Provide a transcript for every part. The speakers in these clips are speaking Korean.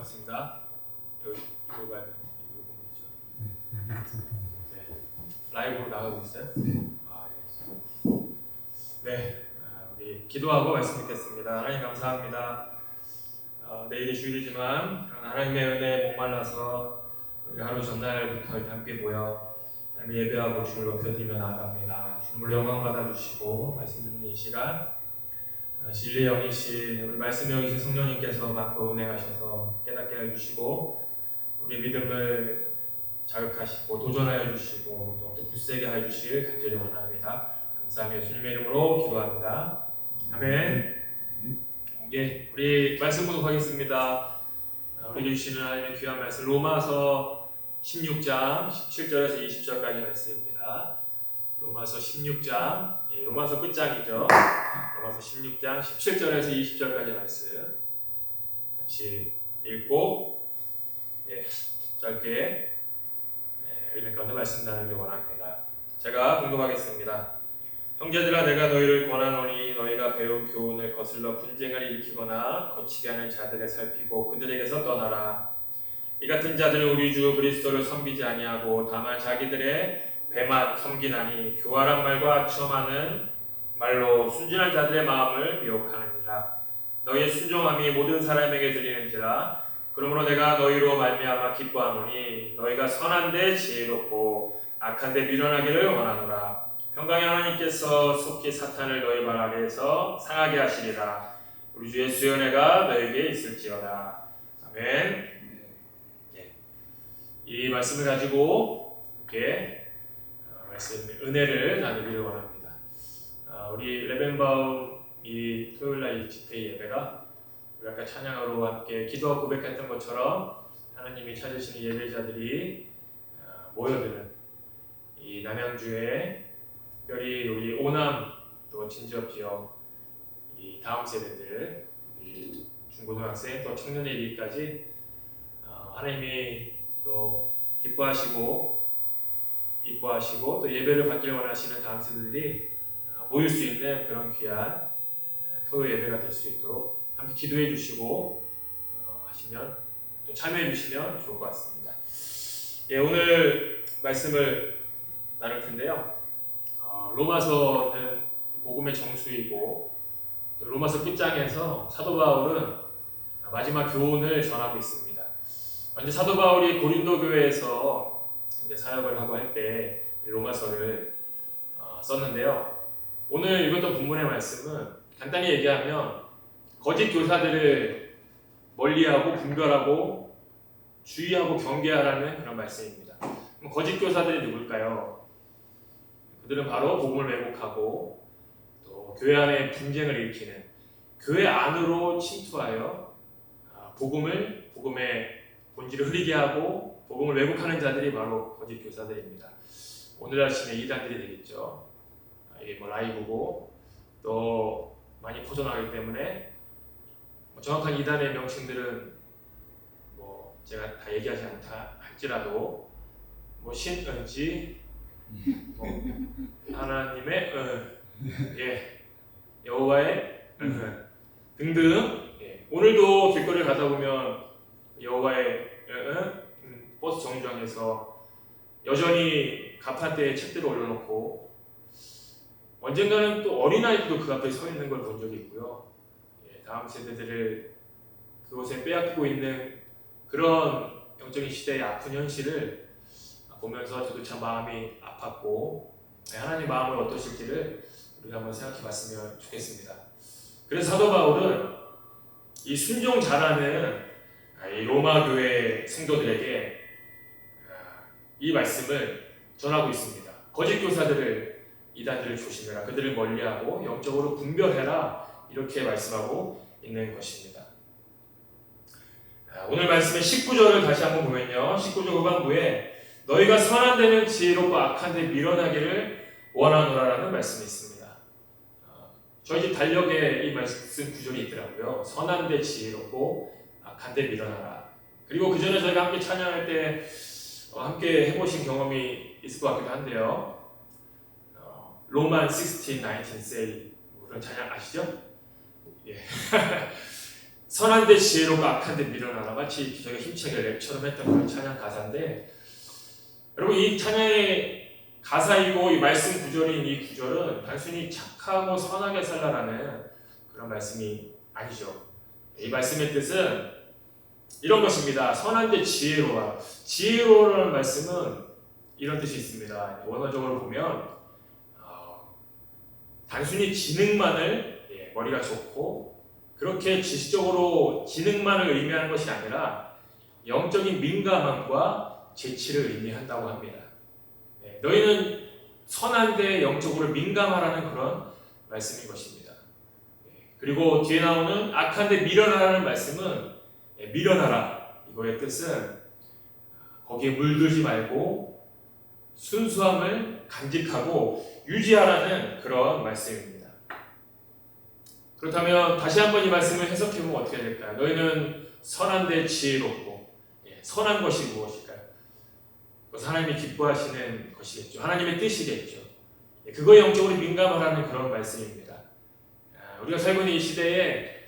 반갑습니다. 여기 이거 보면 되죠. 네. 라이브로 나가고 있어요? 아, 네. 우리 기도하고 말씀 듣겠습니다. 하나님 감사합니다. 내일이 주일이지만 하나님의 은혜에 목말라서 우리 하루 전날부터 함께 모여 하나님 예배하고 주를 높여드리며 나아갑니다. 주님을 영광 받아주시고 말씀 듣는 이 시간 진리의 영이신 우리 말씀의 영이신 성령님께서 맡고 운행하셔서 깨닫게 해주시고 우리 믿음을 자극하시고 도전하여 주시고 또 굳세게 해주실 간절히 원합니다. 감사하며 예수님의 이름으로 기도합니다. 아멘. 예, 우리 말씀 보도록하겠습니다. 우리 주시는 하나님의 귀한 말씀 로마서 16장 17절에서 20절까지 말씀입니다. 로마서 16장, 로마서 끝장이죠. 로마서 16장 17절에서 20절까지 말씀 같이 읽고 짧게 읽는 가운데 말씀 나누길 원합니다. 제가 공독하겠습니다. 형제들아 내가 너희를 권하노니 너희가 배운 교훈을 거슬러 분쟁을 일으키거나 거치게 하는 자들을 살피고 그들에게서 떠나라. 이 같은 자들은 우리 주 그리스도를 섬기지 아니하고 다만 자기들의 배만 섬기나니 교활한 말과 첨하는 말로 순진한 자들의 마음을 미혹하느니라. 너희의 순종함이 모든 사람에게 들리는지라. 그러므로 내가 너희로 말미암아 기뻐하노니 너희가 선한데 지혜롭고 악한데 미련하기를 원하노라. 평강의 하나님께서 속히 사탄을 너희 발 아래에서 상하게 하시리라. 우리 주 예수의 은혜가 너희에게 있을지어다. 아멘. 이 말씀을 가지고 이렇게 말씀 은혜를 나누기를 원합니다. 우리 레벤바움 이 토요일날 집회 예배가 우리 아까 찬양으로 함께 기도와 고백했던 것처럼 하나님이 찾으시는 예배자들이 모여드는 이 남양주의 특별히 우리 오남 또 진지업 지역 이 다음 세대들 이 중고등학생 또 청년에 이르기까지 하나님이 또 기뻐하시고 이뻐하시고 또 예배를 받기를 원하시는 다음 세대들이 모일 수 있는 그런 귀한 토요 예배가 될 수 있도록 함께 기도해 주시고 하시면 또 참여해 주시면 좋을 것 같습니다. 오늘 말씀을 나눌 텐데요. 로마서는 복음의 정수이고 또 로마서 끝장에서 사도 바울은 마지막 교훈을 전하고 있습니다. 먼저 사도 바울이 고린도 교회에서 이제 사역을 하고 할 때 로마서를 썼는데요. 오늘 읽었던 본문의 말씀은 간단히 얘기하면 거짓 교사들을 멀리하고 분별하고 주의하고 경계하라는 그런 말씀입니다. 그럼 거짓 교사들이 누굴까요? 그들은 바로 복음을 왜곡하고 또 교회 안에 분쟁을 일으키는 교회 안으로 침투하여 복음의 본질을 흐리게 하고 복음을 왜곡하는 자들이 바로 거짓 교사들입니다. 오늘날 치면 이단들이 되겠죠. 이게 라이브고 또 많이 퍼져나가기 때문에 정확한 이단의 명칭들은 제가 다 얘기하지 않다 할지라도 신은지 하나님의 여호와의 등등. 오늘도 길거리를 가다 보면 여호와의 버스 정류장에서 여전히 가판대에 책들을 올려놓고 언젠가는 또 어린아이들도 그 앞에 서 있는 걸 본 적이 있고요. 다음 세대들을 그곳에 빼앗기고 있는 그런 영적인 시대의 아픈 현실을 보면서 저도 참 마음이 아팠고 하나님 마음은 어떠실지를 우리가 한번 생각해 봤으면 좋겠습니다. 그래서 사도 바울은 이 순종 잘하는 이 로마 교회 성도들에게 이 말씀을 전하고 있습니다. 거짓 교사들을 이단들을 조심해라. 그들을 멀리하고 영적으로 분별해라. 이렇게 말씀하고 있는 것입니다. 오늘 말씀의 19절을 다시 한번 보면요. 19절 후반부에 너희가 선한 데는 지혜롭고 악한 데 미련하기를 원하노라라는 말씀이 있습니다. 저희 집 달력에 이 말씀 구절이 있더라고요. 선한 데 지혜롭고 악한 데 미련하라. 그리고 그 전에 저희가 함께 찬양할 때 함께 해보신 경험이 있을 것 같기도 한데요. 로만 16, 19 say 그런 찬양 아시죠? 선한데 지혜롭고 악한데 미련하라. 마치 저희가 힘차게 랩처럼 했던 그런 찬양 가사인데, 여러분 이 찬양의 가사이고 이 말씀 구절인 이 구절은 단순히 착하고 선하게 살라라는 그런 말씀이 아니죠. 이 말씀의 뜻은 이런 것입니다. 선한데 지혜로워. 지혜로워라는 말씀은 이런 뜻이 있습니다. 원어적으로 보면 단순히 지능만을, 머리가 좋고 그렇게 지식적으로 지능만을 의미하는 것이 아니라 영적인 민감함과 재치를 의미한다고 합니다. 너희는 선한데 영적으로 민감하라는 그런 말씀인 것입니다. 그리고 뒤에 나오는 악한데 미련하라는 말씀은 미련하라, 이거의 뜻은 거기에 물들지 말고 순수함을 간직하고 유지하라는 그런 말씀입니다. 그렇다면 다시 한번 이 말씀을 해석해보면 어떻게 될까요? 너희는 선한데 지혜롭고, 선한 것이 무엇일까요? 그것은 하나님이 기뻐하시는 것이겠죠. 하나님의 뜻이겠죠. 그거에 영적으로 민감하라는 그런 말씀입니다. 우리가 살고 있는 이 시대에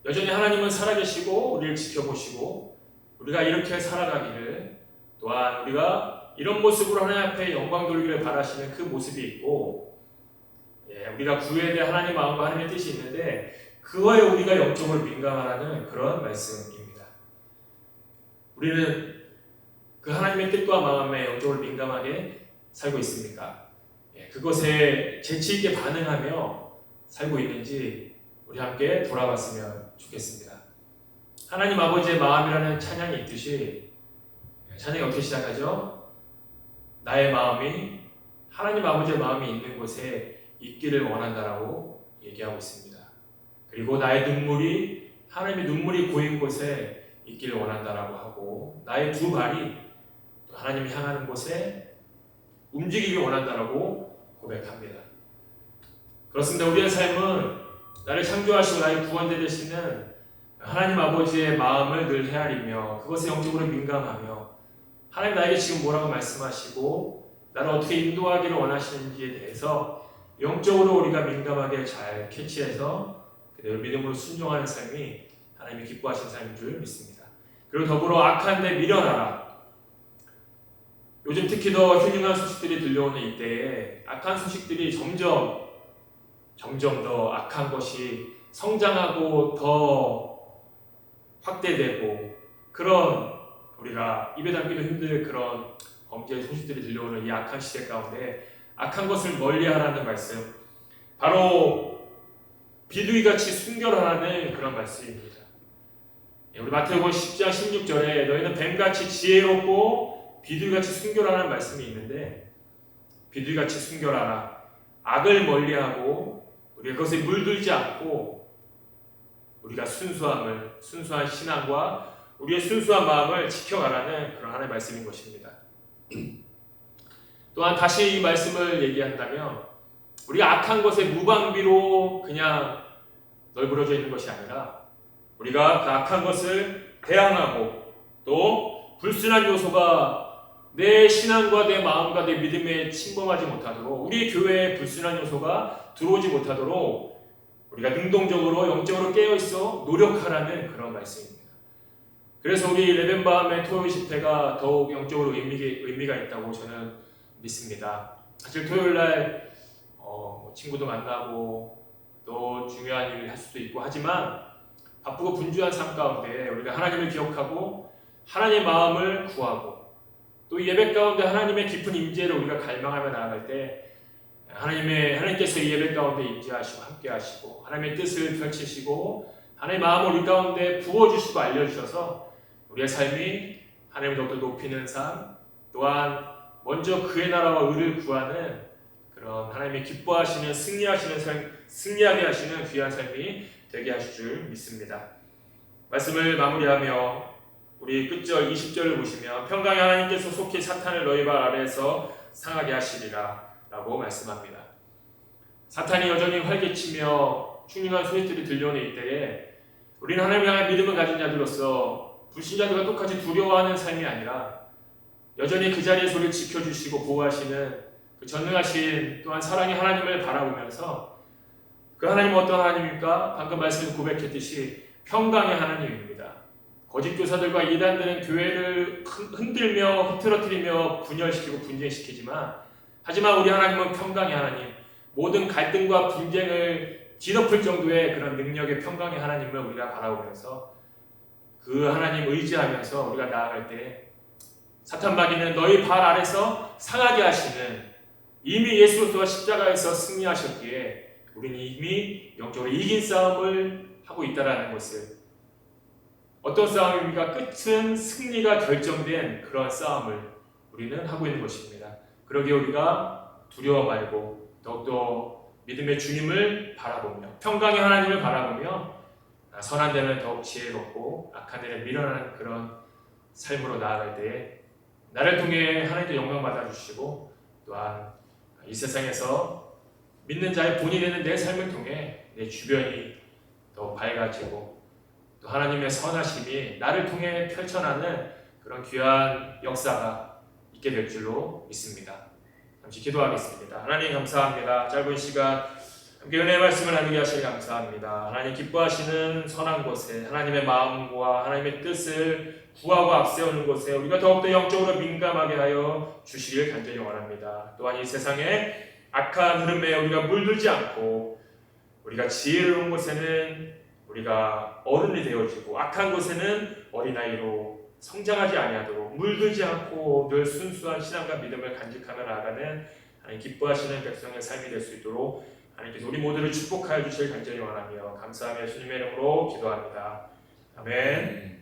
여전히 하나님은 살아계시고 우리를 지켜보시고 우리가 이렇게 살아가기를, 또한 우리가 이런 모습으로 하나님 앞에 영광 돌리기를 바라시는 그 모습이 있고, 우리가 구해야 될 하나님의 마음과 하나님의 뜻이 있는데 그거에 우리가 영적으로 민감하라는 그런 말씀입니다. 우리는 그 하나님의 뜻과 마음에 영적으로 민감하게 살고 있습니까? 그것에 재치 있게 반응하며 살고 있는지 우리 함께 돌아봤으면 좋겠습니다. 하나님 아버지의 마음이라는 찬양이 있듯이, 찬양이 어떻게 시작하죠? 나의 마음이 하나님 아버지의 마음이 있는 곳에 있기를 원한다라고 얘기하고 있습니다. 그리고 나의 눈물이 하나님의 눈물이 고인 곳에 있기를 원한다라고 하고, 나의 두 발이 하나님이 향하는 곳에 움직이길 원한다라고 고백합니다. 그렇습니다. 우리의 삶은 나를 창조하시고 나의 구원자 되시는 하나님 아버지의 마음을 늘 헤아리며 그것에 영적으로 민감하며 하나님 나에게 지금 뭐라고 말씀하시고 나를 어떻게 인도하기를 원하시는지에 대해서 영적으로 우리가 민감하게 잘 캐치해서 그대로 믿음으로 순종하는 삶이 하나님이 기뻐하시는 삶인 줄 믿습니다. 그리고 더불어 악한데 미련하라. 요즘 특히 더 흉흉한 소식들이 들려오는 이때에 악한 소식들이 점점 더 악한 것이 성장하고 더 확대되고, 그런 우리가 입에 담기도 힘들 그런 범죄의 소식들이 들려오는 이 악한 시대 가운데 악한 것을 멀리하라는 말씀, 바로 비둘기같이 순결하라는 그런 말씀입니다. 우리 마태복음 10장 16절에 너희는 뱀같이 지혜롭고 비둘기같이 순결하라는 말씀이 있는데, 비둘기같이 순결하라, 악을 멀리하고 우리가 그것에 물들지 않고 우리가 순수한 신앙과 우리의 순수한 마음을 지켜가라는 그런 하나님의 말씀인 것입니다. 또한 다시 이 말씀을 얘기한다면 우리가 악한 것에 무방비로 그냥 널브러져 있는 것이 아니라 우리가 그 악한 것을 대항하고, 또 불순한 요소가 내 신앙과 내 마음과 내 믿음에 침범하지 못하도록, 우리 교회에 불순한 요소가 들어오지 못하도록 우리가 능동적으로 영적으로 깨어있어 노력하라는 그런 말씀입니다. 그래서 우리 레벤바움의 토요일 집회가 더욱 영적으로 의미가 있다고 저는 믿습니다. 사실 토요일날 친구도 만나고 또 중요한 일을 할 수도 있고 하지만 바쁘고 분주한 삶 가운데 우리가 하나님을 기억하고 하나님의 마음을 구하고 또 예배 가운데 하나님의 깊은 임재를 우리가 갈망하며 나아갈 때 하나님께서 이 예배 가운데 임재하시고 함께하시고 하나님의 뜻을 펼치시고 하나님의 마음을 우리 가운데 부어주시고 알려주셔서 우리의 삶이 하나님을 더욱더 높이는 삶, 또한 먼저 그의 나라와 의를 구하는 그런 하나님의 기뻐하시는 승리하게 하시는 귀한 삶이 되게 하실 줄 믿습니다. 말씀을 마무리하며 우리 끝절 20절을 보시면 평강의 하나님께서 속히 사탄을 너희 발 아래에서 상하게 하시리라 라고 말씀합니다. 사탄이 여전히 활개치며 흉흉한 소리들이 들려오는 이때에 우리는 하나님을 향한 믿음을 가진 자들로서 불신자들과 똑같이 두려워하는 삶이 아니라 여전히 그 자리에서 우리를 지켜주시고 보호하시는 그 전능하신 또한 사랑의 하나님을 바라보면서 그 하나님은 어떤 하나님입니까? 방금 말씀에 고백했듯이 평강의 하나님입니다. 거짓 교사들과 이단들은 교회를 흔들며 흐트러뜨리며 분열시키고 분쟁시키지만, 하지만 우리 하나님은 평강의 하나님, 모든 갈등과 분쟁을 뒤덮을 정도의 그런 능력의 평강의 하나님을 우리가 바라보면서 그 하나님 의지하면서 우리가 나아갈 때 사탄 마귀는 너희 발 아래서 상하게 하시는, 이미 예수 그리스도가 십자가에서 승리하셨기에 우리는 이미 영적으로 이긴 싸움을 하고 있다는 것을, 어떤 싸움입니까? 끝은 승리가 결정된 그런 싸움을 우리는 하고 있는 것입니다. 그러기에 우리가 두려워 말고 더욱더 믿음의 주님을 바라보며 평강의 하나님을 바라보며 선한 데는 더욱 지혜롭고 악한 데는 미련한 그런 삶으로 나아갈 때에 나를 통해 하나님도 영광 받아주시고, 또한 이 세상에서 믿는 자의 본이 되는 내 삶을 통해 내 주변이 더 밝아지고 또 하나님의 선하심이 나를 통해 펼쳐나는 그런 귀한 역사가 있게 될 줄로 믿습니다. 잠시 기도하겠습니다. 하나님 감사합니다. 짧은 시간 함께 은혜의 말씀을 나누게 하시니 감사합니다. 하나님 기뻐하시는 선한 곳에 하나님의 마음과 하나님의 뜻을 구하고 앞세우는 곳에 우리가 더욱더 영적으로 민감하게 하여 주시길 간절히 원합니다. 또한 이 세상에 악한 흐름에 우리가 물들지 않고 우리가 지혜로운 곳에는 우리가 어른이 되어지고 악한 곳에는 어린아이로 성장하지 아니하도록 물들지 않고 늘 순수한 신앙과 믿음을 간직하며 나아가는 하나님 기뻐하시는 백성의 삶이 될 수 있도록 하나님께서 우리 모두를 축복하여 주실 간절히 원하며 감사하며 예수님의 이름으로 기도합니다. 아멘.